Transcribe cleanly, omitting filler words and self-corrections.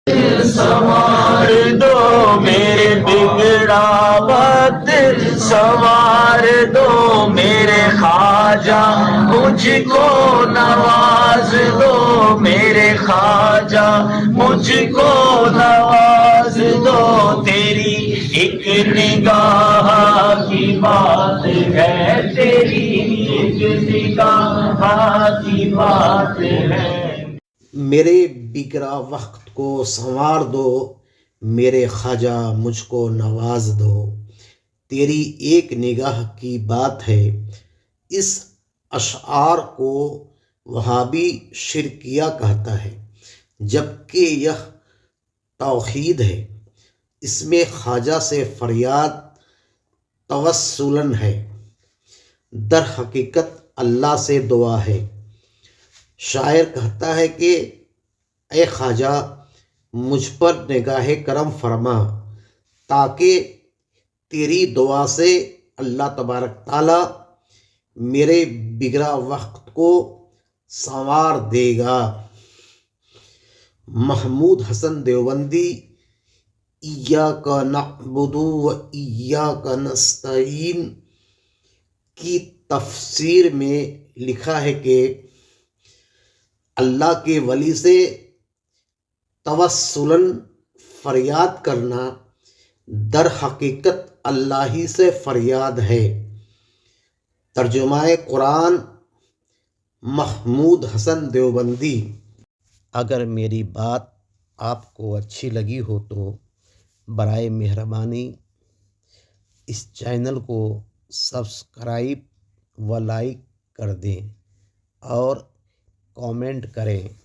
سنوار دو میرے بگڑا وقت، سنوار دو میرے خواجہ، مجھ کو نواز دو میرے خواجہ، مجھ کو نواز دو۔ تیری ایک نگاہ کی بات ہے، تیری ایک نگاہ کی بات ہے۔ میرے بگڑا وقت کو سنوار دو میرے خواجہ، مجھ کو نواز دو، تیری ایک نگاہ کی بات ہے۔ اس اشعار کو وہابی شرکیہ کہتا ہے، جبکہ یہ توحید ہے۔ اس میں خواجہ سے فریاد توسلاً ہے، در حقیقت اللہ سے دعا ہے۔ شاعر کہتا ہے کہ اے خواجہ مجھ پر نگاہ کرم فرما، تاکہ تیری دعا سے اللہ تبارک تعالیٰ میرے بگڑا وقت کو سنوار دے گا۔ محمود حسن دیوبندی ایاک نعبد و ایاک نستعین کی تفسیر میں لکھا ہے کہ اللہ کے ولی سے توسلاً فریاد کرنا در حقیقت اللہ ہی سے فریاد ہے۔ ترجمہ قرآن محمود حسن دیوبندی۔ اگر میری بات آپ کو اچھی لگی ہو تو برائے مہربانی اس چینل کو سبسکرائب و لائک کر دیں اور کامنٹ کریں۔